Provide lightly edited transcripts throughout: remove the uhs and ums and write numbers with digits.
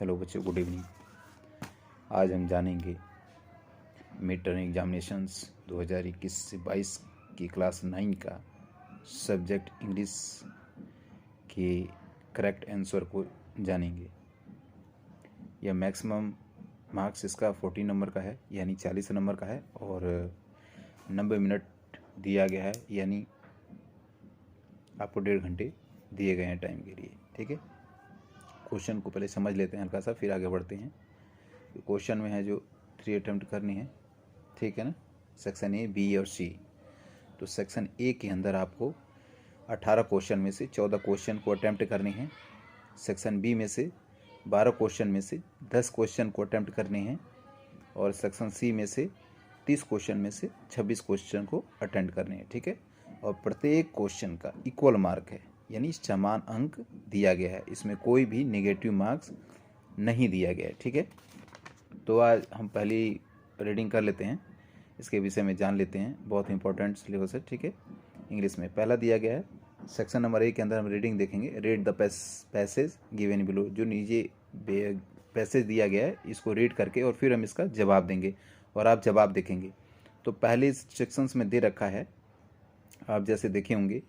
Hello बच्चों, good evening. आज हम जानेंगे मिड टर्म एग्जामिनेशंस 2021 से 22 की क्लास 9 का सब्जेक्ट इंग्लिश के करेक्ट आंसर को जानेंगे। यह मैक्सिमम मार्क्स इसका 40 नंबर का है, यानी 40 नंबर का है, और 90 मिनट दिया गया है, यानी आपको 1.5 घंटे दिए गए हैं टाइम के लिए। ठीक है, क्वेश्चन को पहले समझ लेते हैं हल्का सा, फिर आगे बढ़ते हैं। क्वेश्चन में है जो 3 अटेम्प्ट करनी है, ठीक है ना, सेक्शन ए, बी और सी। तो सेक्शन ए के अंदर आपको 18 क्वेश्चन में से 14 क्वेश्चन को अटेम्प्ट करने हैं। सेक्शन बी में से 12 क्वेश्चन में से 10 क्वेश्चन को अटेम्प्ट करने हैं, और सेक्शन सी में से 30 क्वेश्चन में से 26 क्वेश्चन को अटेम्प्ट करने हैं। ठीक है, और प्रत्येक क्वेश्चन का इक्वल मार्क है, यानी समान अंक दिया गया है, इसमें कोई भी नेगेटिव मार्क्स नहीं दिया गया है। ठीक है, तो आज हम पहली रीडिंग कर लेते हैं, इसके विषय में जान लेते हैं। बहुत इंपॉर्टेंट सिलेबस है। ठीक है, इंग्लिश में पहला दिया गया है सेक्शन नंबर 1 के अंदर हम रीडिंग देखेंगे। Read the passage given below. जो नीचे पैसेज दिया गया है इसको रीड करके और फिर हम इसका जवाब देंगे और आप जवाब देखेंगे। तो पहले सेक्शंस में दे रखा है, आप जैसे देखे होंगे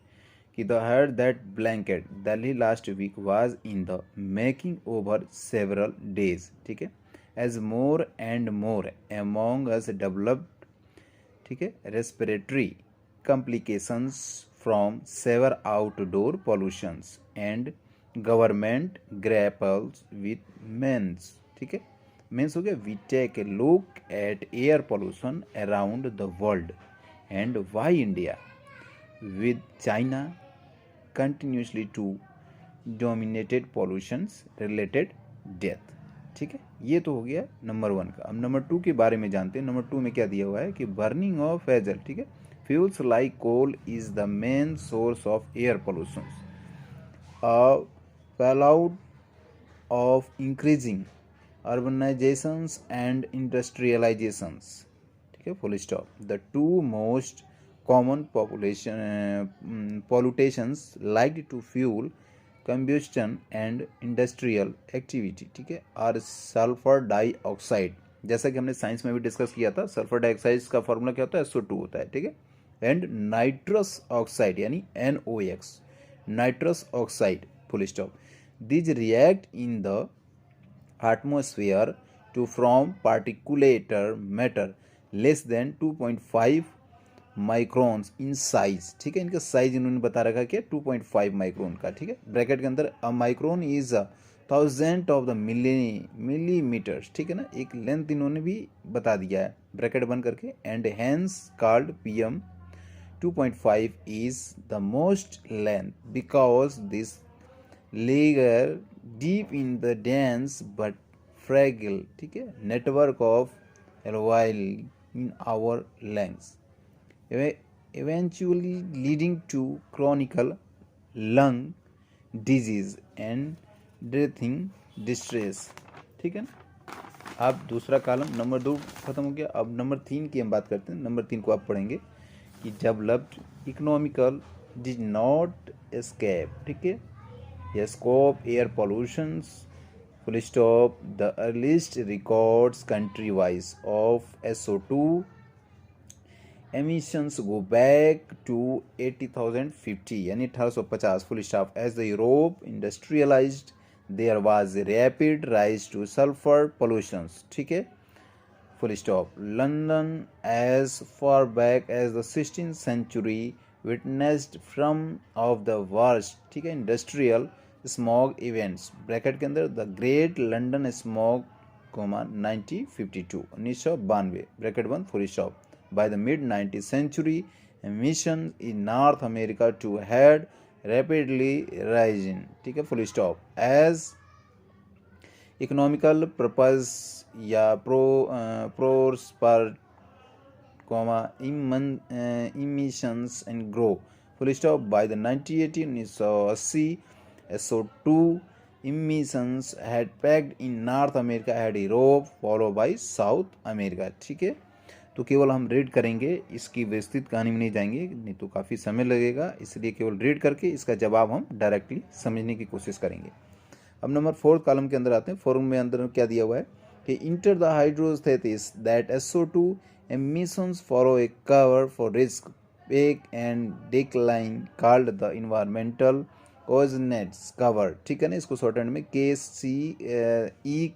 कि the heard that blanket Delhi last week was in the making over several days. ठीक है, as more and more among us developed, ठीक है, respiratory complications from severe outdoor pollutions and government grapples with means। ठीक है, means हो गया we take a look at air pollution around the world and why India with China continuously to dominated pollutions related death। ठीक है, ये तो हो गया नंबर 1 का। अब नंबर 2 के बारे में जानते हैं। नंबर 2 में क्या दिया हुआ है कि बर्निंग ऑफ एजल, ठीक है, fuels like coal is the main source of air pollution, fallout of increasing urbanizations and industrializations। ठीक है, full stop. The two most common pollutations likely to fuel combustion and industrial activity, ठीक है, और sulphur dioxide, जैसा कि हमने science में भी डिस्कस किया था। सल्फर डाइऑक्साइड का फॉर्मूला क्या होता है? SO2 होता है। ठीक है, एंड नाइट्रस ऑक्साइड यानी NOx, nitrous oxide, full stop. These react in the atmosphere to form particulate matter less than 2.5 microns in size. ठीक है, इनका साइज इन्होंने बता रखा क्या? 2.5 माइक्रोन का। ठीक है, ब्रैकेट के अंदर a micron is 1000 of the millimetres. ठीक है ना, एक लेंथ इन्होंने भी बता दिया है ब्रैकेट बंद करके। And hence called PM 2.5 is the most length because this layer deep in the dense but fragile, ठीक है, network of alveoli in our lungs, eventually leading to chronic lung disease and breathing distress। ठीक है ना। अब दूसरा column number 2 खत्म हो गया। अब नंबर 3 की हम बात करते हैं। नंबर 3 को आप पढ़ेंगे कि developed economical did not escape, ठीक है, या scope air pollutions, full stop, the earliest records country wise of SO2 emissions go back to 80,050 यानी 1850, full stop। As the Europe industrialized there was a rapid rise to sulfur pollutions, ठीक है, full stop। London as far back as the 16th century witnessed some of the worst, ठीक है, industrial smog events, bracket के अंदर the Great London Smog, 1952 1992, bracket बंद, full stop। By the mid-19th century, emissions in North America too had rapidly risen, ठीक है, full stop। As economical purpose या prospered, emissions and grow, full stop। By the 1980 SO2 emissions had peaked in North America, had Europe followed by South America। ठीक है, तो केवल हम read करेंगे, इसकी विस्तृत कहानी में नहीं जाएंगे, नहीं तो काफ़ी समय लगेगा, इसलिए केवल रीड करके इसका जवाब हम डायरेक्टली समझने की कोशिश करेंगे। अब नंबर 4 कॉलम के अंदर आते हैं। 4 में अंदर क्या दिया हुआ है कि इंटर द हाइड्रोस्थेसिस that SO2 emissions follow a cover for risk peak and decline called the environmental coordinates cover। ठीक है ना, इसको शॉर्ट हैंड में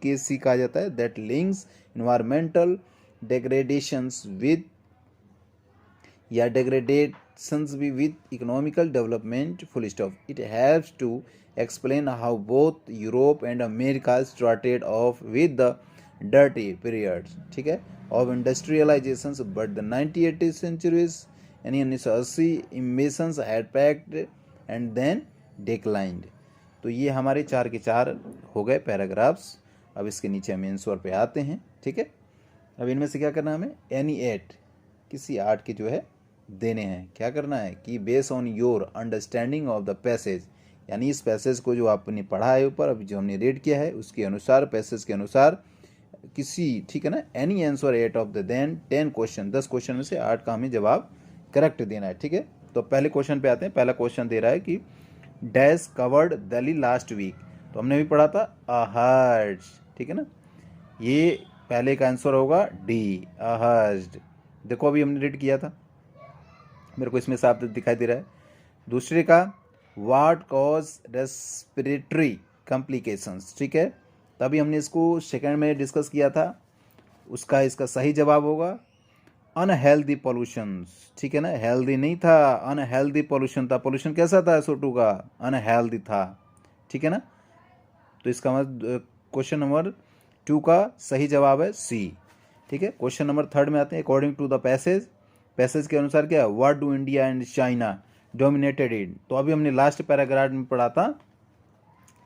KC कहा जाता है। That links environmental degradations with या degradations भी with economical development full stop। It helps to explain how both Europe and America started off with the dirty periods, ठीक है, of industrializations, but the 1980 centuries यानी 1980 emissions had peaked and then declined। तो ये हमारे 4 के 4 हो गए paragraphs. अब इसके नीचे हम आंसर पे आते हैं। ठीक है, अब इनमें से क्या करना है हमें, एनी 8 किसी 8 के जो है देने हैं। क्या करना है कि base on your understanding of the passage, यानी इस पैसेज को जो आपने पढ़ा है ऊपर, अभी जो हमने रीड किया है उसके अनुसार, पैसेज के अनुसार किसी, ठीक है ना, any answer 8 of the then 10 question, 10 question में से 8 का हमें जवाब करेक्ट देना है। ठीक है, तो पहले क्वेश्चन पे आते हैं। पहला क्वेश्चन दे रहा है कि dash covered Delhi last week, तो हमने भी पढ़ा था अहर्ज। ठीक है ना, ये पहले का आंसर होगा डी, अहर्ज। देखो अभी हमने रीड किया था, मेरे को इसमें साफ दिखाई दे रहा है। दूसरे का व्हाट कॉज रेस्पिरेटरी कॉम्प्लिकेशंस, ठीक है, तभी हमने इसको सेकंड में डिस्कस किया था। उसका इसका सही जवाब होगा अनहेल्दी पॉल्यूशन। ठीक है ना, हेल्दी नहीं था, अनहेल्दी पॉल्यूशन था। पॉल्यूशन कैसा था SO2 का, अनहेल्दी था। ठीक है ना, तो इसका मतलब क्वेश्चन नंबर 2 का सही जवाब है सी। ठीक है, क्वेश्चन नंबर 3 में आते हैं। According to the passage, passage के अनुसार क्या है, what do India and China dominated in, तो अभी हमने लास्ट पैराग्राफ में पढ़ा था।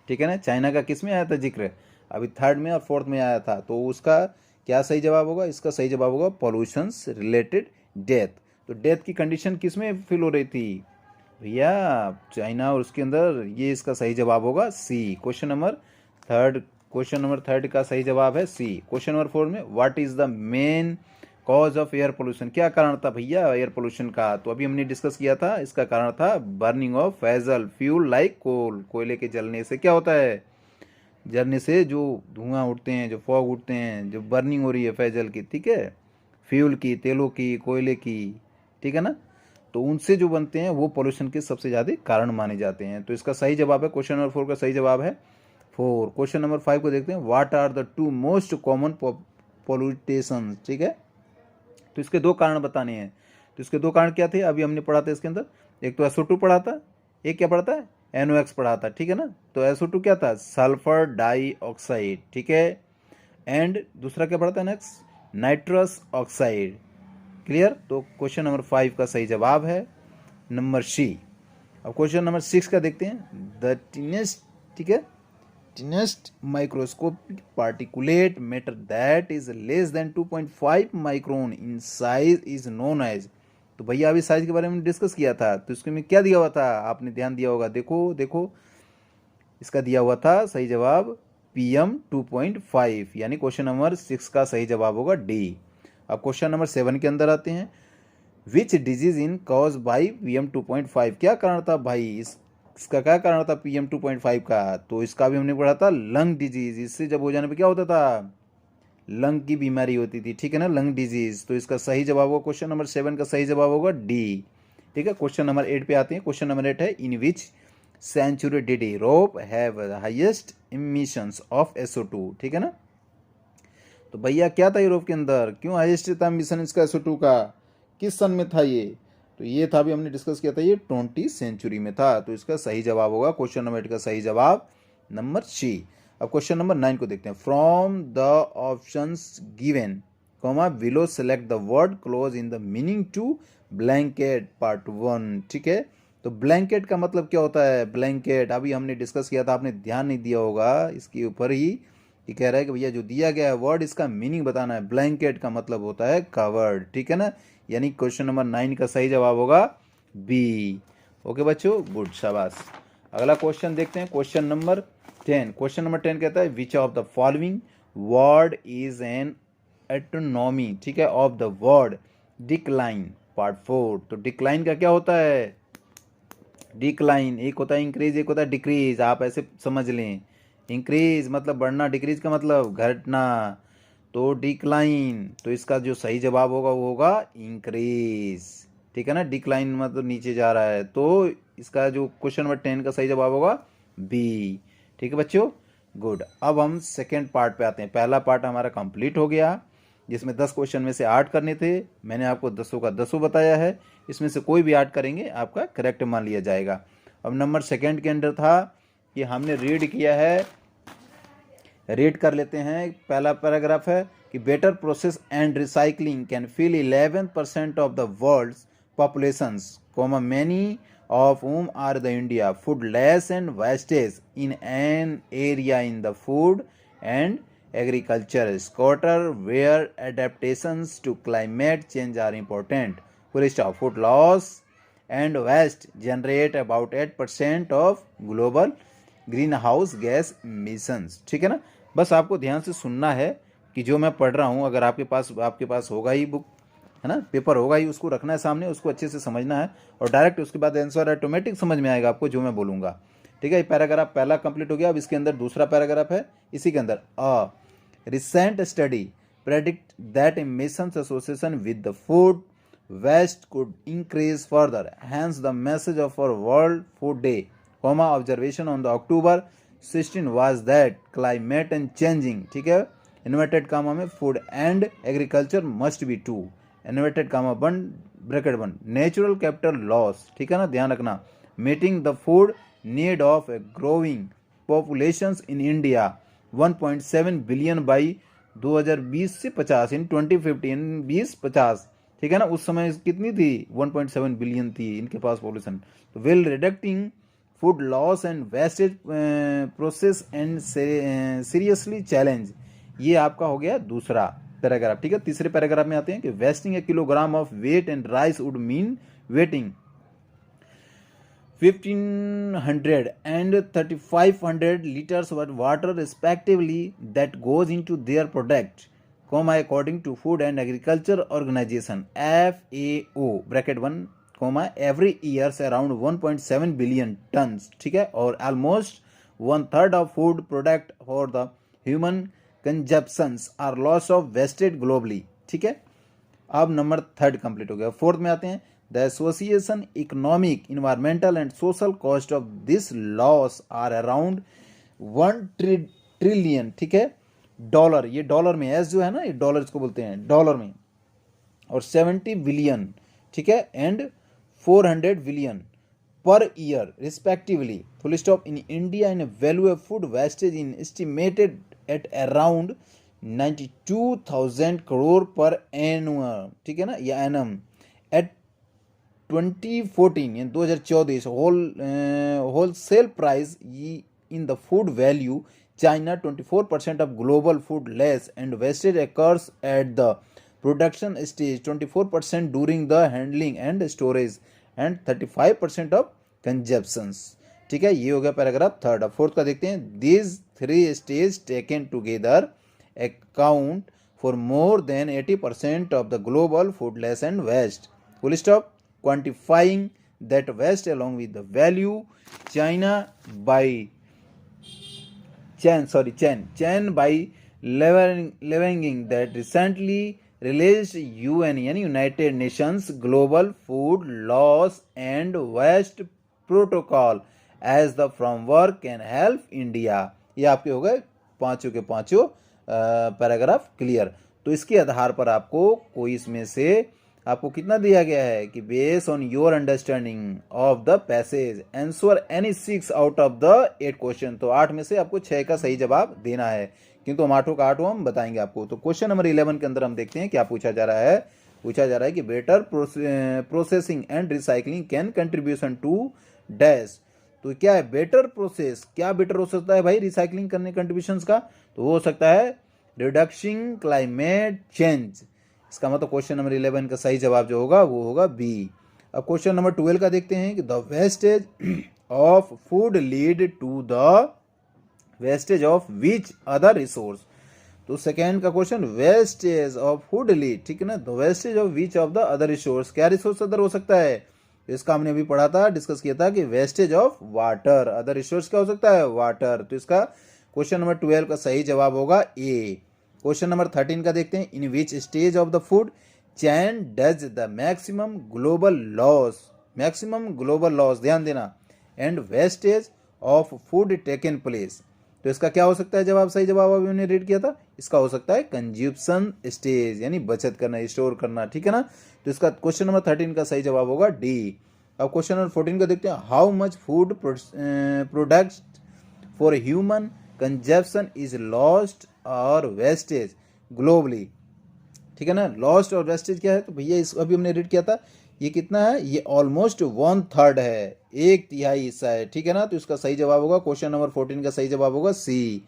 ठीक है ना, चाइना का किस में आया था जिक्र, अभी 3rd में और 4th में आया था। तो उसका क्या सही जवाब होगा, इसका सही जवाब होगा पॉल्यूशंस रिलेटेड डेथ। तो डेथ की कंडीशन किस में फिल हो रही थी भैया, चाइना, और उसके अंदर ये इसका सही जवाब होगा सी। क्वेश्चन नंबर 3 का सही जवाब है सी। क्वेश्चन नंबर 4 में what is the main cause of air pollution, क्या कारण था भैया एयर पोल्यूशन का, तो अभी हमने डिस्कस किया था। इसका कारण था burning of fossil fuel like coal, कोयले के जलने से क्या होता है, जलने से जो धुआं उठते हैं, जो फॉग उठते हैं, जो बर्निंग हो रही है फैजल की, ठीक है, फ्यूल की, तेलों की, कोयले की, ठीक है ना, तो उनसे जो बनते हैं वो पोल्यूशन के सबसे ज़्यादा कारण माने जाते हैं। तो इसका सही जवाब है, क्वेश्चन नंबर 4 का सही जवाब है 4। क्वेश्चन नंबर 5 को देखते हैं। What are the 2 most common pollution, ठीक है, तो इसके 2 कारण बताने हैं। तो इसके 2 कारण क्या थे, अभी हमने पढ़ा था इसके अंदर, एक तो SO2 पढ़ा था, एक क्या पढ़ा था, NOx पढ़ा था। ठीक है ना, तो SO2 क्या था, सल्फर डाइऑक्साइड, ठीक है, एंड दूसरा क्या पढ़ा था नेक्स्ट, नाइट्रस ऑक्साइड। क्लियर, तो क्वेश्चन नंबर 5 का सही जवाब है नंबर सी। अब क्वेश्चन नंबर 6 का देखते हैं। द टिनेस्ट, ठीक है, tiniest microscopic particulate matter that is less than 2.5 micron in size is known as, तो भैया अभी साइज के बारे में डिस्कस किया था, तो इसके में क्या दिया हुआ था, आपने ध्यान दिया होगा, देखो देखो, इसका दिया हुआ था सही जवाब PM 2.5, यानी क्वेश्चन नंबर 6 का सही जवाब होगा डी। अब क्वेश्चन नंबर 7 के अंदर आते हैं। Which disease in cause by PM 2.5, क्या कारण था भाई, इसका क्या कारण था PM 2.5 का, तो इसका भी हमने पढ़ा था लंग डिजीज। इससे जब हो जाने पे क्या होता था, लंग की बीमारी होती थी। ठीक है ना, लंग डिजीज। तो इसका सही जवाब होगा, क्वेश्चन नंबर 7 का सही जवाब होगा डी। ठीक है, क्वेश्चन नंबर 8 पे आते हैं। क्वेश्चन नंबर 8 है, in which century did Europe have the highest emissions of SO2। ठीक है ना, तो भैया क्या था यूरोप के अंदर, क्यों हाईएस्ट था मिशन इसका SO2 का, किस सन में था ये, तो ये था, भी हमने डिस्कस किया था, ये 20th सेंचुरी में था। तो इसका सही जवाब होगा क्वेश्चन नंबर 8 का सही जवाब नंबर सी। अब क्वेश्चन नंबर 9 को देखते हैं। From the options given comma below select the word close in the meaning to blanket part 1। ठीक है, तो ब्लैंकेट का मतलब क्या होता है, ब्लैंकेट अभी हमने डिस्कस किया था, आपने ध्यान नहीं दिया होगा इसके ऊपर ही। ये कह रहा है कि भैया जो दिया गया है वर्ड, इसका मीनिंग बताना है। ब्लैंकेट का मतलब होता है कवर्ड। ठीक है ना, यानी क्वेश्चन नंबर 9 का सही जवाब होगा बी। ओके बच्चों, गुड, शाबाश। अगला क्वेश्चन देखते हैं, क्वेश्चन नंबर 10। क्वेश्चन नंबर 10 कहता है विच of the following word is an autonomy, ठीक है, of the word decline part 4। तो डिक्लाइन का क्या होता है, डिक्लाइन एक होता है इंक्रीज, एक होता है डिक्रीज, आप ऐसे समझ लें। इंक्रीज मतलब बढ़ना, डिक्रीज का मतलब घटना, तो डिक्लाइन, तो इसका जो सही जवाब होगा वो होगा इंक्रीज, ठीक है ना। डिक्लाइन मतलब नीचे जा रहा है, तो इसका जो क्वेश्चन नंबर 10 का सही जवाब होगा बी, ठीक है बच्चों, गुड। अब हम सेकेंड पार्ट पे आते हैं। पहला पार्ट हमारा कंप्लीट हो गया, जिसमें 10 क्वेश्चन में से 8 करने थे। मैंने आपको 10 का 10 बताया है, इसमें से कोई भी 8 करेंगे आपका करेक्ट मान लिया जाएगा। अब नंबर सेकेंड के अंदर था कि हमने रीड किया है, रीड कर लेते हैं। पहला पैराग्राफ है कि better process and recycling can fill 11% of the world's populations, many of whom are the India, food less and wastage in an area in the food and agriculture sector where adaptations to climate change are important. Full stop. Food loss and waste generate about 8% of global green house gas missions, ठीक है ना। बस आपको ध्यान से सुनना है कि जो मैं पढ़ रहा हूँ, अगर आपके पास होगा ही बुक, है ना, पेपर होगा ही, उसको रखना है सामने, उसको अच्छे से समझना है और डायरेक्ट उसके बाद आंसर ऑटोमेटिक समझ में आएगा आपको जो मैं बोलूँगा, ठीक है। ये पैराग्राफ पहला कंप्लीट हो गया। अब इसके अंदर दूसरा पैराग्राफ है, इसी के अंदर a recent study predict that emissions association with the food waste could increase further, hence the message of our World Food Day, observation on the October 16 was that climate and changing, ठीक है, inverted comma में food and agriculture must be to, inverted comma बंद bracket बंद, natural capital loss, ठीक है ना, ध्यान रखना, meeting the food need of a growing populations in India 1.7 billion by 2020 से 50 इन 2015 2050, ठीक है ना। उस समय कितनी थी, 1.7 बिलियन थी इनके पास पॉपुलेशन। तो well reducing food loss and wastage process and seriously challenge, ये आपका हो गया दूसरा पैराग्राफ, ठीक है। तीसरे पैराग्राफ में आते हैं कि wasting a kilogram of wheat and rice would mean wasting 1500 and 3500 liters of water respectively that goes into their product, according to Food and Agriculture Organization FAO bracket 1, every year around 1.7 billion tons, ठीक है, और almost 1/3 of food product for the human consumptions are loss of wasted globally, ठीक है। अब number third complete हो गया। Fourth में आते हैं, the association economic environmental and social cost of this loss are around 1 trillion, ठीक है, डॉलर, ये डॉलर में, एस जो है ना, ये डॉलर इसको बोलते हैं डॉलर में, और 70 बिलियन, ठीक है, and 400 billion per year respectively, full stop, in India in value of food wastage in estimated at around 92,000 crore पर एनुअल, ठीक है ना, या एनम, एट 2014 यानी 2014 wholesale price in the food value China 24% of global food loss and wastage occurs at the production stage, 24% during the handling and storage and 35% of consumptions, ठीक है। ये हो गया पैराग्राफ थर्ड। अब fourth का देखते हैं, these three stages taken together account for more than 80% of the global food loss and waste, full stop, quantifying that waste along with the value China by leveraging that recently released UN यानी United Nations Global Food Loss and Waste Protocol as the framework can help India। ये आपके हो गए पांचों के पांचों paragraph clear. तो इसके आधार पर आपको कोई इसमें से आपको कितना दिया गया है कि base on your understanding of the passage answer any 6 out of the 8 question, तो 8 में से आपको 6 का सही जवाब देना है, किंतु हम 8 का 8 हम बताएंगे आपको। तो क्वेश्चन नंबर 11 के अंदर हम देखते हैं क्या पूछा जा रहा है। पूछा जा रहा है कि better processing and recycling can contribution to dash, तो क्या है बेटर प्रोसेस, क्या बेटर हो सकता है भाई रिसाइकलिंग करने कंट्रीब्यूशन का, तो वो हो सकता है रिडक्शिंग क्लाइमेट चेंज, इसका मतलब क्वेश्चन नंबर 11 का सही जवाब जो होगा वो होगा बी। अब क्वेश्चन नंबर 12 का देखते हैं कि the wastage of food lead to the wastage of which other resource, तो सेकेंड का question wastage of food lead, ठीक है ना, the wastage of which of the other resource, क्या रिसोर्स अदर हो सकता है, इसका हमने अभी पढ़ा था, डिस्कस किया था कि wastage of water, other resource क्या हो सकता है वाटर, तो इसका क्वेश्चन नंबर 12 का सही जवाब होगा ए। क्वेश्चन नंबर 13 का देखते हैं, in which stage of the food chain does the maximum global loss, ध्यान देना, and wastage of food taken place. तो इसका क्या हो सकता है जवाब, सही जवाब अभी हमने रीड किया था, इसका हो सकता है कंज्यूप्शन स्टेज, यानी बचत करना, स्टोर करना, ठीक है ना। तो इसका क्वेश्चन नंबर 13 का सही जवाब होगा डी। अब क्वेश्चन नंबर 14 का देखते हैं, how much food products for human consumption is lost और वेस्टेज ग्लोबली, ठीक है ना। लॉस्ट और वेस्टेज क्या है, तो भैया इस अभी हमने रीड किया था, ये कितना है, ये ऑलमोस्ट 1/3 है, 1/3 हिस्सा है, ठीक है ना। तो इसका सही जवाब होगा, क्वेश्चन नंबर 14 का सही जवाब होगा सी,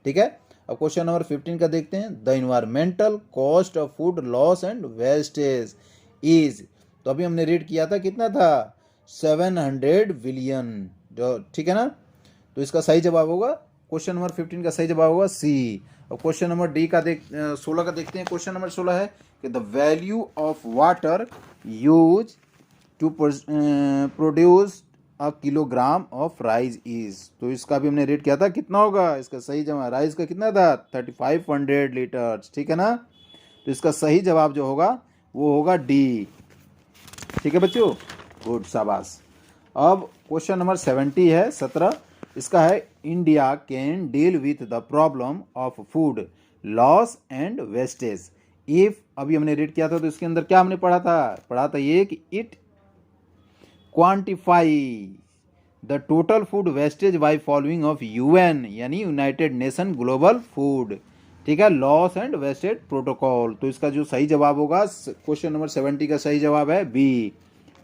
ठीक है। अब क्वेश्चन नंबर 15 का देखते हैं, the environmental cost of food loss and wastage is, तो अभी हमने रीड किया था, कितना था, 700 बिलियन, जो ठीक है ना। तो इसका सही जवाब होगा, क्वेश्चन नंबर 15 का सही जवाब होगा सी। और क्वेश्चन नंबर 16 का देखते हैं, क्वेश्चन नंबर 16 है कि the value of water use to produce a kilogram of rice is, तो इसका भी हमने रेट किया था, कितना होगा, इसका सही जवाब, राइस का कितना था, 3500 लीटर्स, ठीक है ना। तो इसका सही जवाब जो होगा वो होगा डी, ठीक है बच्चों, गुड, शाबाश। अब क्वेश्चन नंबर 70 है, 17, इसका है, India can deal with the problem of food loss and wastage if, अभी हमने रीड किया था, तो इसके अंदर क्या हमने पढ़ा था ये कि it quantify the total food wastage by following of UN, यानी यूनाइटेड नेशन ग्लोबल फूड, ठीक है, लॉस एंड वेस्टेज प्रोटोकॉल। तो इसका जो सही जवाब होगा, क्वेश्चन नंबर 70 का सही जवाब है बी।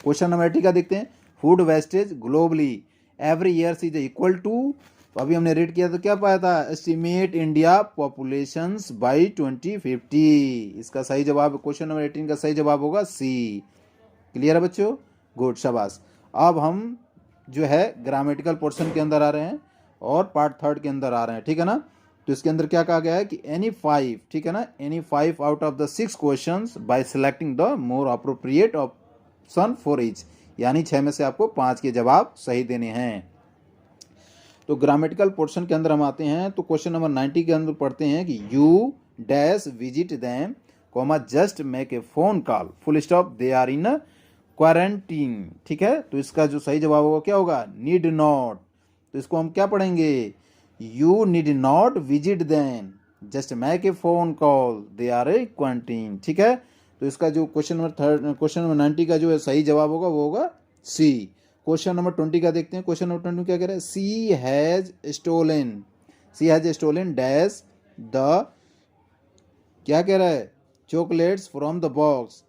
क्वेश्चन नंबर 80 का देखते हैं, food wastage globally every year is equal to, तो अभी हमने रीड किया तो क्या पाया था, एस्टिमेट इंडिया पॉपुलेशंस बाय 2050, इसका सही जवाब क्वेश्चन नंबर 18 का सही जवाब होगा सी। क्लियर है बच्चों, गुड, शाबाश। अब हम जो है ग्रामेटिकल पोर्शन के अंदर आ रहे हैं और पार्ट 3 के अंदर आ रहे हैं, ठीक है ना। तो इसके अंदर क्या कहा गया है कि एनी 5, ठीक है ना, any 5 out of the 6 questions bye selecting the more appropriate option for each, यानी 6 में से आपको 5 के जवाब सही देने हैं। तो ग्रामेटिकल पोर्शन के अंदर हम आते हैं, तो क्वेश्चन नंबर 90 के अंदर पढ़ते हैं कि you dash visit them comma just make a phone call full stop they are in quarantine, ठीक है। तो इसका जो सही जवाब होगा क्या होगा, नीड नॉट, तो इसको हम क्या पढ़ेंगे, you need not visit them just make a phone call they are a quarantine, ठीक है। तो इसका जो क्वेश्चन नंबर 90 का जो है सही जवाब होगा वो होगा सी। क्वेश्चन नंबर 20 का देखते हैं, क्वेश्चन नंबर 20 क्या कह रहा है, सी हैज स्टोलन डैश द, क्या कह रहा है, चॉकलेट्स फ्रॉम द बॉक्स,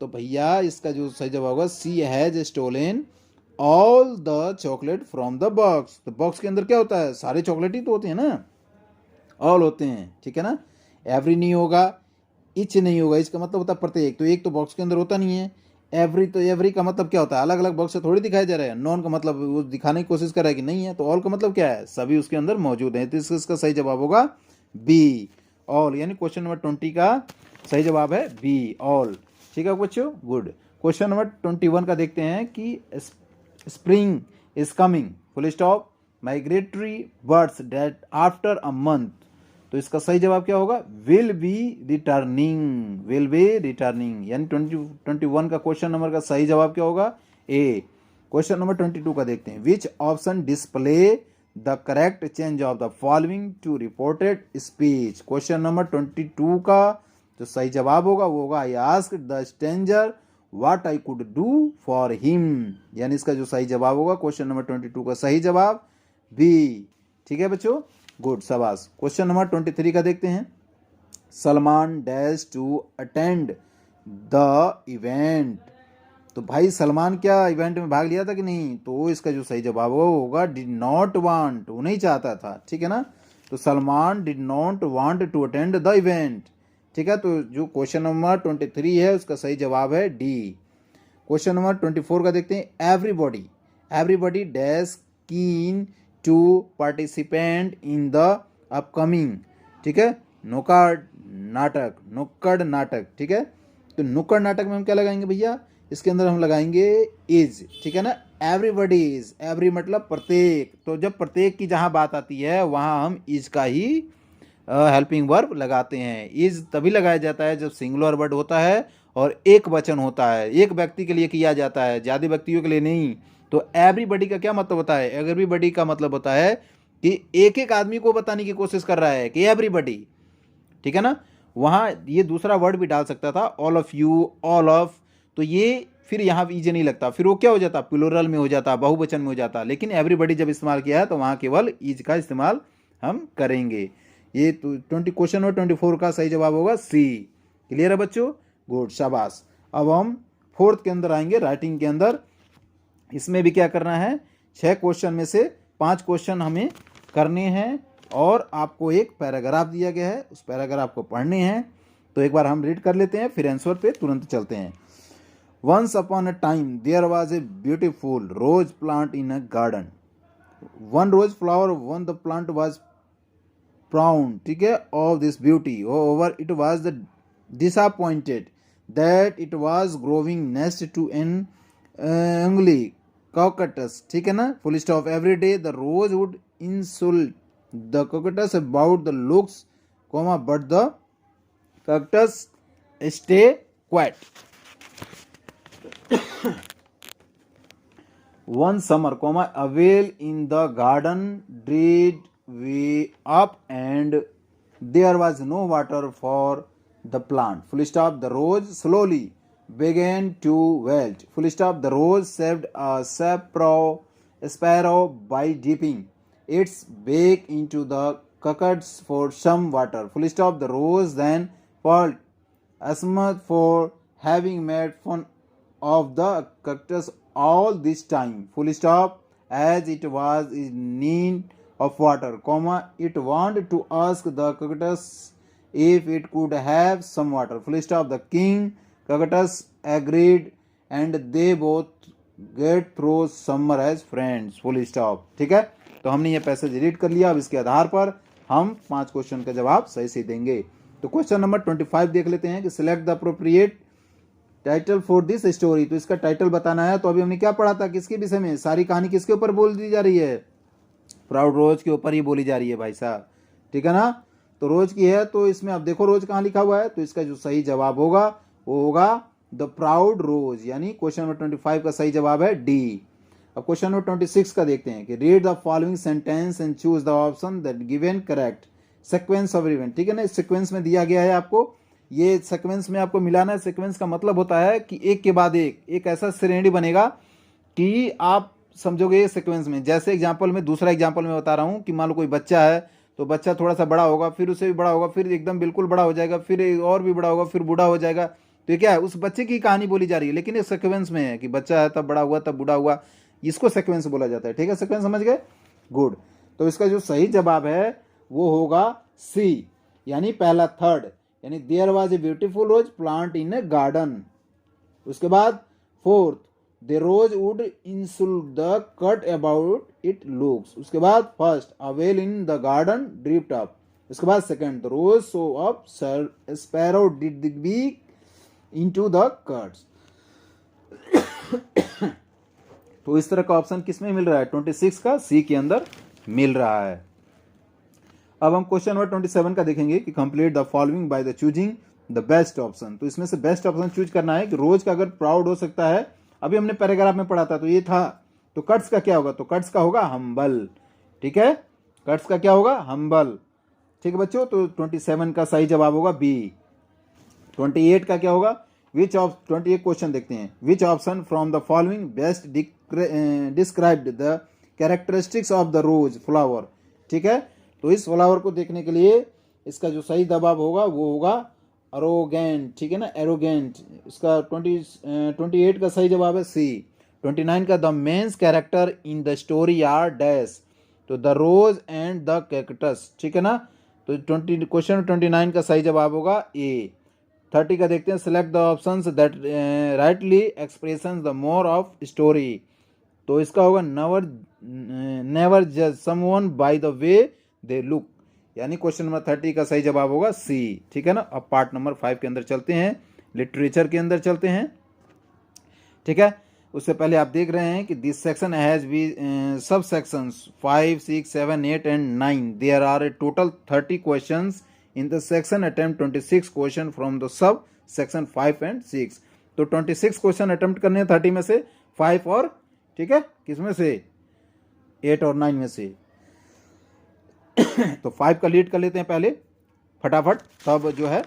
तो भैया इसका जो सही जवाब होगा, she has stolen all the chocolate from the box. तो बॉक्स के अंदर क्या होता है, सारे चॉकलेट ही तो होते हैं ना, ऑल होते हैं, ठीक है ना। एवरी नहीं होगा, इच नहीं होगा, इसका मतलब होता है प्रत्येक, तो एक तो बॉक्स के अंदर होता नहीं है। एवरी, तो एवरी का मतलब क्या होता है, अलग अलग बॉक्स से थोड़ी दिखाया जा रहा है। नॉन का मतलब वो दिखाने की कोशिश कर रहा है कि नहीं है। तो ऑल का मतलब क्या है, सभी उसके अंदर मौजूद है। तो इसका सही जवाब होगा बी, ऑल, यानी क्वेश्चन नंबर 20 का सही जवाब है बी, ऑल, ठीक है बच्चों, गुड। क्वेश्चन नंबर 21 का देखते हैं कि spring is coming full stop migratory birds date after a month, तो इसका सही जवाब क्या होगा, विल बी रिटर्निंग, यानी 21 का क्वेश्चन नंबर का सही जवाब क्या होगा, ए। क्वेश्चन नंबर 22 का देखते हैं, which option display the correct change of the following to reported speech. Question number 22 का जो सही जवाब होगा वो होगा, I asked the stranger what I could do for him, यानी इसका जो सही जवाब होगा क्वेश्चन नंबर 22 का सही जवाब बी, ठीक है बच्चों, गुड, शाबाश। क्वेश्चन नंबर 23 का देखते हैं, Salman dash to attend the event, तो भाई सलमान क्या इवेंट में भाग लिया था कि नहीं, तो इसका जो सही जवाब होगा डिड नॉट वांट, वो नहीं चाहता था, ठीक है ना। तो Salman did not want to attend the event, ठीक है। तो जो क्वेश्चन नंबर 23 है उसका सही जवाब है डी। क्वेश्चन नंबर 24 का देखते हैं, everybody dash keen to participant in the upcoming, ठीक है, नुक्कड़ नाटक, ठीक है। तो नुक्कड़ नाटक में हम क्या लगाएंगे भैया, इसके अंदर हम लगाएंगे इज, ठीक है ना। एवरीबडीज, एवरी मतलब प्रत्येक, तो जब प्रत्येक की जहाँ बात आती है वहाँ हम इज का ही हेल्पिंग वर्ब लगाते हैं। इज तभी लगाया जाता है जब सिंगुलर वर्ड होता है और एक वचन होता है, एक व्यक्ति के लिए किया जाता है, ज़्यादा व्यक्तियों के लिए नहीं। तो एवरीबडी का क्या मतलब होता है? एवरीबडी का मतलब होता है कि एक एक आदमी को बताने की कोशिश कर रहा है कि एवरीबडी, ठीक है ना। वहाँ ये दूसरा वर्ड भी डाल सकता था, all of you, all of, तो ये फिर यहाँ इज नहीं लगता, फिर वो क्या हो जाता, प्लूरल में हो जाता, बहुवचन में हो जाता। लेकिन एवरीबडी जब इस्तेमाल किया है तो वहाँ केवल इज का इस्तेमाल हम करेंगे। ये 20 क्वेश्चन नंबर 24 का सही जवाब होगा सी। क्लियर है बच्चों? गुड, शाबाश। अब हम फोर्थ के अंदर आएंगे, राइटिंग के अंदर। इसमें भी क्या करना है, 6 क्वेश्चन में से 5 क्वेश्चन हमें करने हैं और आपको एक पैराग्राफ दिया गया है, उस पैराग्राफ को पढ़ने हैं। तो एक बार हम रीड कर लेते हैं, फिर आंसर पे तुरंत चलते हैं। Once upon a time there was a beautiful rose plant in a garden. One rose flower, when the plant was proud, ठीक है, of this beauty, however it was disappointed that it was growing next to an ugly cockatoos, ठीक है ना, full stop. Every day the rose would insult the cockatoos about the looks, comma, but the cockatoos stay quiet. One summer, comma, a whale in the garden dried way up and there was no water for the plant. Full stop. The rose slowly began to wilt. Full stop. The rose saved a sparrow by dipping its beak into the cockles for some water. Full stop. The rose then felt ashamed for having made fun of the cactus all this time, full stop, as it was in need of water, comma, it wanted to ask the cactus if it could have some water, full stop. The king cactus agreed and they both get through summer as friends, full stop. ठीक है, तो हमने ये passage read कर लिया। अब इसके आधार पर हम 5 क्वेश्चन का जवाब सही से देंगे। तो क्वेश्चन नंबर 25 देख लेते हैं कि select the appropriate title for this story. तो इसका टाइटल बताना है। तो अभी हमने क्या पढ़ा था, किसके विषय में, सारी कहानी किसके ऊपर बोल दी जा रही है, प्राउड रोज के ऊपर ही बोली जा रही है भाई साहब, ठीक है ना। तो रोज की है, तो इसमें अब देखो रोज कहाँ लिखा हुआ है, तो इसका जो सही जवाब होगा वो होगा द प्राउड रोज, यानी क्वेश्चन नंबर 25 का सही जवाब है डी। अब क्वेश्चन नंबर 26 का देखते हैं कि read the following sentence and choose the option that given correct sequence of event, ठीक है ना। इस सीक्वेंस में दिया गया है आपको, ये सीक्वेंस में आपको मिलाना है। सीक्वेंस का मतलब होता है कि एक के बाद एक ऐसा श्रेणी बनेगा कि आप समझोगे सीक्वेंस में। जैसे एग्जांपल में, दूसरा एग्जांपल में बता रहा हूँ कि मान लो कोई बच्चा है, तो बच्चा थोड़ा सा बड़ा होगा, फिर उससे भी बड़ा होगा, फिर एकदम बिल्कुल बड़ा हो जाएगा, फिर और भी बड़ा होगा, फिर बूढ़ा हो जाएगा। तो ये क्या है, उस बच्चे की कहानी बोली जा रही है, लेकिन ये सीक्वेंस में है कि बच्चा है तब बड़ा हुआ तब बूढ़ा हुआ, इसको सीक्वेंस बोला जाता है, ठीक है। सीक्वेंस समझ गए, गुड। तो इसका जो सही जवाब है वो होगा सी, यानी पहला थर्ड, यानी there was a beautiful rose plant in a garden. उसके बाद fourth, the rose would insult the cut about it looks. उसके बाद first, a well in the garden dripped up. उसके बाद second, the rose so up sparrow did the beak into the cuts. तो इस तरह का ऑप्शन किसमें मिल रहा है, 26 का सी के अंदर मिल रहा है। अब हम क्वेश्चन नंबर 27 का देखेंगे कि complete the following by the choosing the best option. तो इसमें से बेस्ट ऑप्शन चूज करना है कि रोज का अगर प्राउड हो सकता है, अभी हमने पैराग्राफ में पढ़ा था तो ये था, तो कट्स का क्या होगा, तो कट्स का होगा हम्बल, ठीक है, कट्स का क्या होगा, हम्बल, ठीक है बच्चों। तो 27 का सही जवाब होगा बी। 28 का क्या होगा, विच ऑफ 28 क्वेश्चन देखते हैं, which option from the following best described the characteristics of the rose flower, ठीक है। तो इस फ्लावर को देखने के लिए इसका जो सही जवाब होगा वो होगा एरोगेंट, ठीक है ना, एरोगेंट। इसका 28 का सही जवाब है सी। 29 का the mains character in the story are dash, तो the rose and the cactus, ठीक है ना। तो क्वेश्चन 29 का सही जवाब होगा ए। 30 का देखते हैं, select the options that rightly expression the more of story. तो इसका होगा नेवर जज someone by the way they look, यानी क्वेश्चन नंबर 30 का सही जवाब होगा सी, ठीक है ना। अब पार्ट नंबर 5 के अंदर चलते हैं, लिटरेचर के अंदर चलते हैं, ठीक है। उससे पहले आप देख रहे हैं कि this section has be sub sections 5, 6, 7, 8 and 9. There are a total 30 questions in the section. Attempt 26 question from the sub section 5 and 6. तो 26 क्वेश्चन अटेम्प्ट करने हैं 30 में से 5 और ठीक है किस में से 8 और 9 में से. तो 5 का लीड कर लेते हैं पहले फटाफट, तब जो है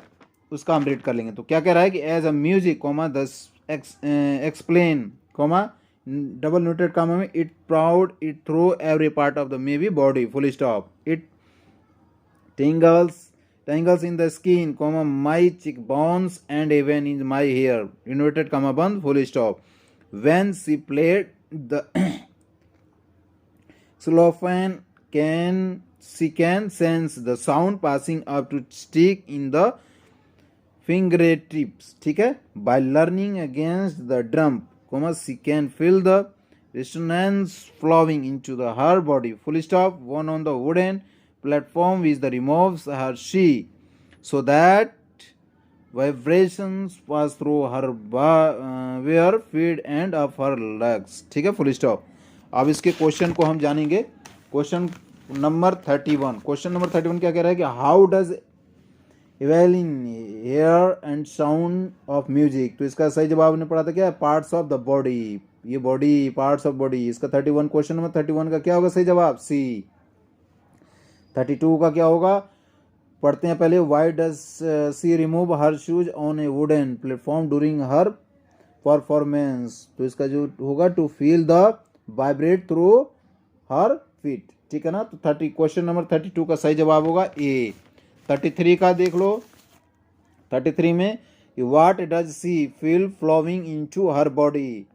उसका हम रीड कर लेंगे. तो क्या कह रहा है कि as a music comma the explain comma double noted comma में it proud it throw every part of the may be body full stop. It tingles in the skin comma my cheekbones and even in my hair inverted comma band full stop. When she played the xylophone she can sense the sound passing up to stick in the fingertips. ठीक है. By learning against the drum comma she can feel the resonance flowing into the her body full stop. One on the wooden platform which the removes her she so that vibrations pass through her bare feet and up her legs. ठीक है full stop. अब इसके question को हम जानेंगे. Question number 31. Question number 31 क्या कह रहा है कि how does Evelyn hear and sound of music. तो इसका सही जवाब हमने पढ़ा था क्या, पार्ट्स ऑफ द बॉडी. ये बॉडी पार्ट्स ऑफ बॉडी. इसका 31 क्वेश्चन नंबर 31 का क्या होगा सही जवाब सी. 32 का क्या होगा पढ़ते हैं पहले. Why does she remove her shoes on a wooden platform during her performance. तो इसका जो होगा to feel the vibrate through her feet. ठीक है ना. तो 30 क्वेश्चन नंबर 32 का सही जवाब होगा ए. 33 का देख लो. 33 में what does she feel flowing into her body.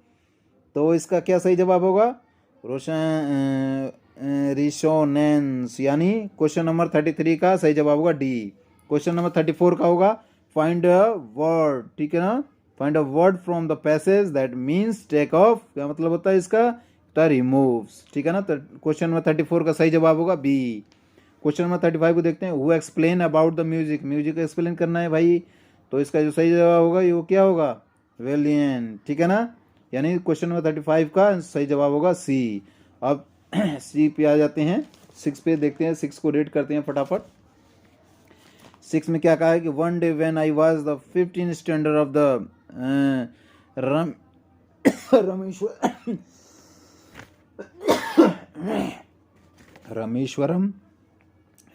तो इसका क्या सही जवाब होगा रिसोनेंस. यानी क्वेश्चन नंबर 33 का सही जवाब होगा डी. क्वेश्चन नंबर 34 का होगा फाइंड अ वर्ड. ठीक है ना. Find a word from the passage that means take off. क्या मतलब होता है इसका, द रिमूव्स. ठीक है ना. क्वेश्चन नंबर 34 का सही जवाब होगा बी. क्वेश्चन नंबर 35 को देखते हैं. Who explain about the music. Music explain करना है भाई. तो इसका जो सही जवाब होगा वो क्या होगा वेलियन. ठीक है ना. यानी क्वेश्चन नंबर 35 का सही जवाब होगा सी. अब सी पे आ जाते हैं. 6 पे देखते हैं. 6 को रीड करते हैं फटाफट. 6 में क्या कहा है कि one day when I was the 15th standard of the Rameshwaram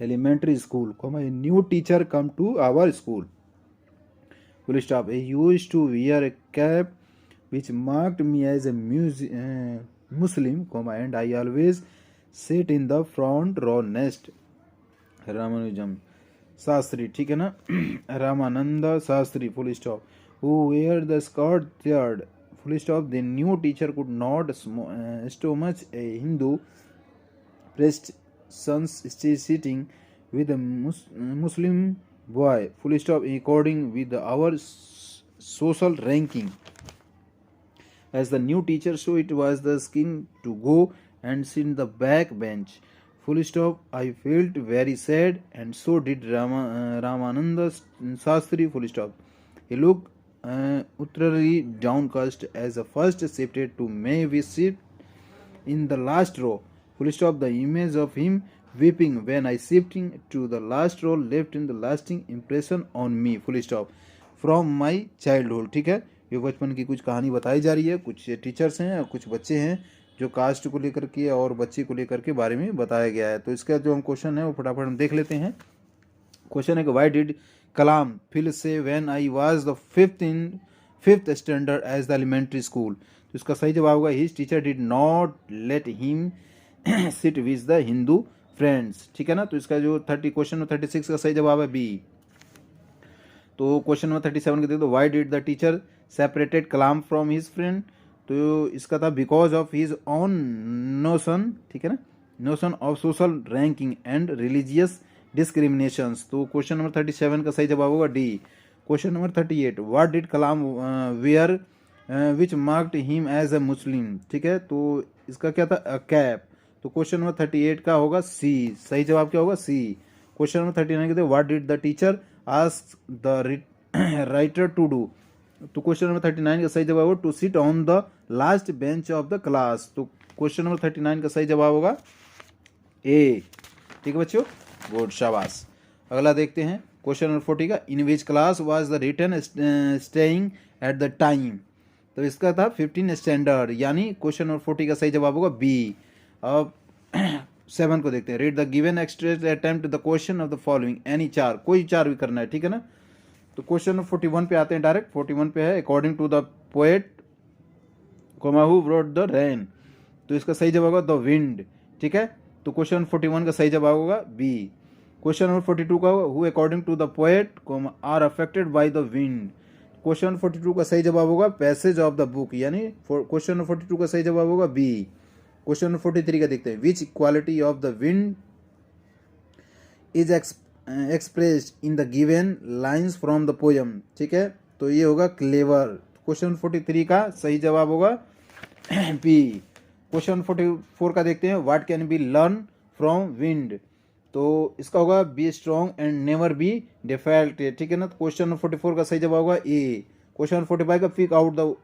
elementary school, a new teacher come to our school. Full stop. I used to wear a cap which marked me as a Muslim, and I always sit in the front row next. Ramanujam Sastri, ठीक है ना. Ramananda Sastri, full stop. Who wear the skirt third. Full stop. The new teacher could not stomach a Hindu priest sons sitting with a Muslim boy. Full stop. According with our social ranking. As the new teacher, so it was the skin to go and sit in the back bench. Full stop. I felt very sad, and so did Ramananda Sastri. Full stop. He looked utterly downcast as the first shifted to maybe sit in the last row. Full stop. The image of him weeping when I shifting to the last row left in the lasting impression on me. Full stop. From my childhood. ठीक है. ये बचपन की कुछ कहानी बताई जा रही है. कुछ टीचर्स हैं और कुछ बच्चे हैं जो कास्ट को लेकर के और बच्चे को लेकर के बारे में बताया गया है. तो इसका जो हम क्वेश्चन है वो फटाफट हम देख लेते हैं. क्वेश्चन है कि why did Kalam feel sad when I was the fifth standard as the elementary school. तो इसका सही जवाब होगा his teacher did not let him sit with the Hindu friends. ठीक है ना. तो इसका जो 30 क्वेश्चन नंबर 36 का सही जवाब है बी. तो क्वेश्चन नंबर 37 के देख दो. Why did the teacher separated Kalam from his friend. तो इसका था because of his own notion. ठीक है ना. Notion of social ranking and religious discriminations. तो क्वेश्चन नंबर 37 का सही जवाब होगा D. Question number 38. What did Kalam wear which marked him as a Muslim. ठीक है. तो इसका क्या था अ कैप. तो क्वेश्चन नंबर 38 का होगा सी. सही जवाब क्या होगा सी. क्वेश्चन नंबर 39 कहते हैं what did the teacher ask the writer to do. तो क्वेश्चन नंबर 39 का सही जवाब होगा to sit on the last bench of the class. तो क्वेश्चन नंबर 39 का सही जवाब होगा ए। ठीक है बच्चों, गुड, शाबाश। अगला देखते हैं क्वेश्चन नंबर 40 का, in which class was the return staying at the time. तो इसका था 15 स्टैंडर्ड, यानी क्वेश्चन नंबर 40 का सही जवाब होगा बी। अब 7 को देखते हैं, read the given extract attempt the question of the following any चार, कोई चार भी करना है, ठीक है ना। तो क्वेश्चन नंबर 41 पे आते हैं डायरेक्ट। 41 पे है, according to the poet comma who brought the rain. तो इसका सही जवाब होगा द विंड। ठीक है, तो क्वेश्चन 41 का सही जवाब होगा बी। क्वेश्चन नंबर 42 का, who according to the poet are affected by the wind. Question 42 का सही जवाब होगा पैसेज ऑफ द बुक, यानी क्वेश्चन नंबर 42 का सही जवाब होगा बी। क्वेश्चन नंबर 43 का देखते हैं, विच quality of the wind is expressed in the given lines from the poem. ठीक है, तो ये होगा क्लेवर। क्वेश्चन 43 का सही जवाब होगा बी। क्वेश्चन 44 का देखते हैं, what can be learn from wind. तो इसका होगा be strong and never be defect. ठीक है ना, तो क्वेश्चन 44 का सही जवाब होगा ए। क्वेश्चन 45 का, pick out the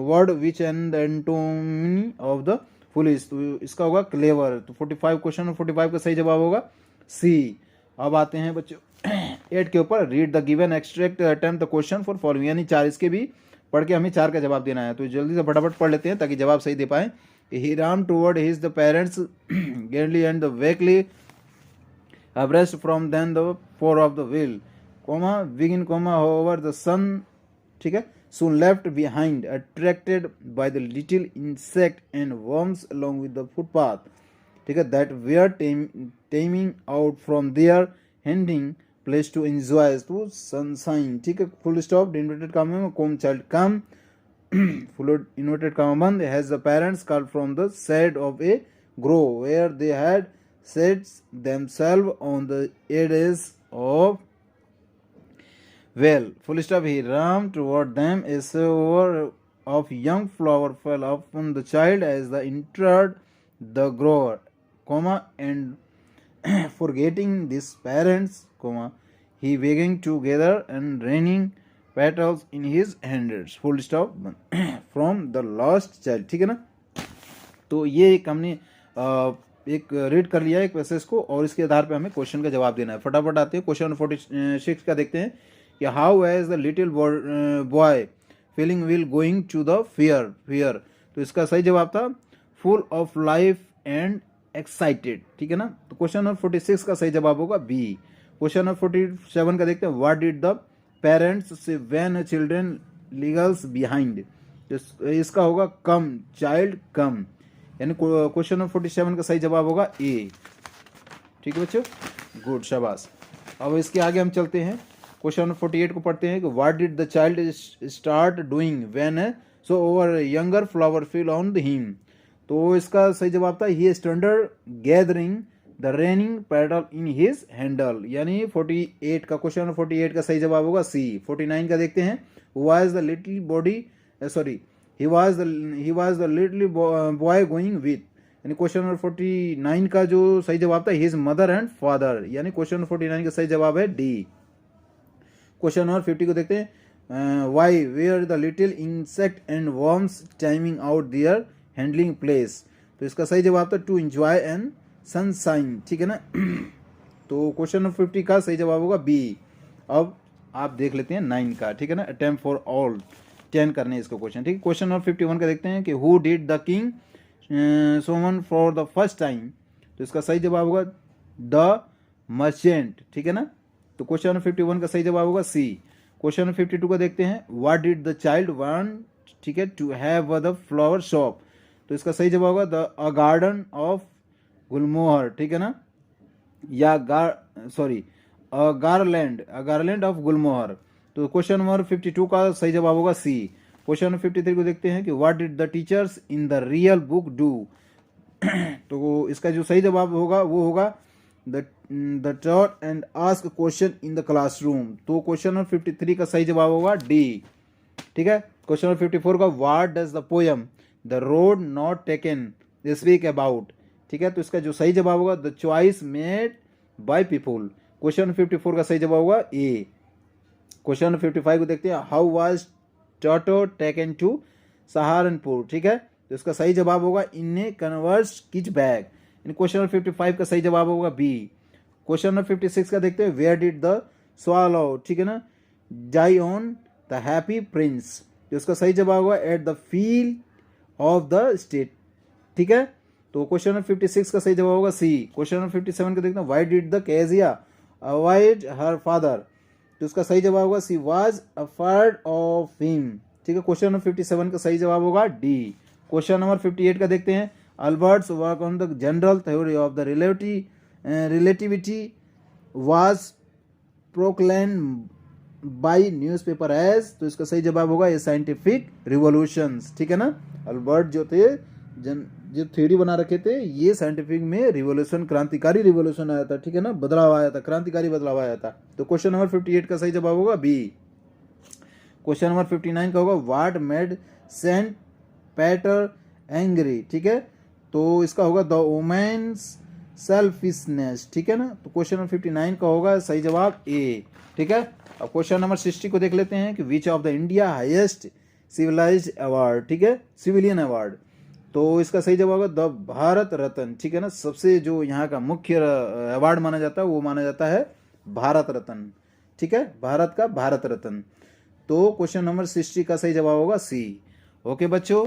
word which and antonym of the foolish. तो इसका होगा क्लेवर। तो 45, क्वेश्चन 45 का सही जवाब होगा सी। अब आते हैं बच्चों 8 के ऊपर, read the given extract attempt the question for following, यानी 4 इसके भी पढ़ के हमें 4 का जवाब देना है। तो जल्दी से फटाफट पढ़ लेते हैं ताकि जवाब सही दे पाए। He ran toward his the parents gently and the weakly abreast from them the four of the wheel, comma begin comma however the sun, ठीक है, soon left behind attracted by the little insect and worms along with the footpath, ठीक है, that were taming out from their hunting place to enjoy to sunshine। ठीक है, full stop, inverted comma में come child come full inverted comma बंद, has the parents called from the side of a grove where they had set themselves on the edges of well, full stop, he ran toward them, a shower of young flower fell upon the child as they entered the grove, comma, and forgetting these parents, comma, he began to gather and raining petals in his hands, full stop, from the lost child। ठीक है ना, तो ये एक हमने एक read कर लिया एक पैसेज को, और इसके आधार पे हमें क्वेश्चन का जवाब देना है। फटाफट आते हैं क्वेश्चन 46 का देखते हैं कि how as the little boy feeling will going to the fair. तो इसका सही जवाब था full of life and excited. ठीक है ना, तो क्वेश्चन नंबर 46 का सही जवाब होगा बी। क्वेश्चन नंबर 47 का देखते हैं, व्हाट डिड द पेरेंट्स से व्हेन चिल्ड्रन लीगल्स बिहाइंड। तो इसका होगा कम चाइल्ड कम, यानी क्वेश्चन नंबर 47 का सही जवाब होगा ए। ठीक है बच्चों, गुड, शाबाश। अब इसके आगे हम चलते हैं, क्वेश्चन नंबर 48 को पढ़ते हैं कि what did the child start doing when so over younger flower feel on him. तो इसका सही जवाब था he standard gathering the raining petal in his handle, यानी 48 का, क्वेश्चन नंबर 48 का सही जवाब होगा सी। 49 का देखते हैं, was the little body sorry he was the little boy going with, यानी क्वेश्चन नंबर 49 का जो सही जवाब था his mother and father, यानी क्वेश्चन नंबर 49 का सही जवाब है डी। क्वेश्चन नंबर 50 को देखते हैं, why were the little insect and worms timing out their handling place। तो इसका सही जवाब था to enjoy and sunshine। ठीक है ना, तो क्वेश्चन नंबर 50 का सही जवाब होगा बी। अब आप देख लेते हैं 9 का। ठीक है ना, attempt for all 10 करने इसको क्वेश्चन। ठीक है, क्वेश्चन नंबर 51 का देखते हैं कि who did the king Soman for the first time. तो इसका सही जवाब होगा द मर्चेंट। ठीक है ना, तो क्वेश्चन नंबर 51 का सही जवाब होगा सी। क्वेश्चन नंबर 52 का देखते हैं, what did the child want, ठीक है, to have the flower shop. तो इसका सही जवाब होगा the a garden of gulmohar. ठीक है ना, या गार्लैंड ऑफ गुलमोहर। तो क्वेश्चन नंबर 52 का सही जवाब होगा सी। क्वेश्चन नंबर 53 को देखते हैं कि what did the teachers in the real book do. तो इसका जो सही जवाब होगा वो होगा the taught and ask question in the classroom. तो क्वेश्चन नंबर 53 का सही जवाब होगा डी। ठीक है, क्वेश्चन नंबर 54 का, what does the poem the road not taken speak about. ठीक है, तो इसका जो सही जवाब होगा the choice made by people. Question number 54 का सही जवाब होगा ए। क्वेश्चन 55 को देखते हैं, how was Toto taken to Saharanpur, ठीक है। तो इसका सही जवाब होगा in a canvas kit bag. इन क्वेश्चन नंबर 55 का सही जवाब होगा बी। क्वेश्चन नंबर 56 का देखते हैं, वेयर डिड द स्वालो, ठीक है ना, die on the happy prince. तो इसका सही जवाब होगा at the field of the state, ठीक है। तो क्वेश्चन नंबर 56 का सही जवाब होगा सी। क्वेश्चन नंबर 57 का देखते हैं, why did the Kezia avoid her father. तो इसका सही जवाब होगा she was afford of him, ठीक है। क्वेश्चन नंबर 57 का सही जवाब होगा डी। क्वेश्चन नंबर 58 का देखते हैं, Albert's work on the general theory of the relativity was proclaimed by newspaper as. तो इसका सही जवाब होगा ये साइंटिफिक रिवॉल्यूशंस, ठीक है ना। अल्बर्ट जो थे जो थ्योरी बना रखे थे, ये साइंटिफिक में रिवॉल्यूशन, क्रांतिकारी रिवॉल्यूशन आया था, ठीक है ना, बदलाव आया था, क्रांतिकारी बदलाव आया था। तो क्वेश्चन नंबर 58 का सही जवाब होगा बी। क्वेश्चन नंबर 59 का होगा, व्हाट मेड सेंट पैटर एंग्री, ठीक है। तो इसका होगा द वुमेन्स सेल्फिशनेस, ठीक है ना। तो क्वेश्चन नंबर 59 का होगा सही जवाब ए, ठीक है। अब क्वेश्चन नंबर 60 को देख लेते हैं कि which of the India highest civilized award, ठीक है, सिविलियन अवार्ड। तो इसका सही जवाब होगा द भारत रत्न, ठीक है ना। सबसे जो यहाँ का मुख्य अवार्ड माना जाता है वो माना जाता है भारत रत्न, ठीक है, भारत का भारत रत्न। तो क्वेश्चन नंबर 60 का सही जवाब होगा सी। ओके बच्चों।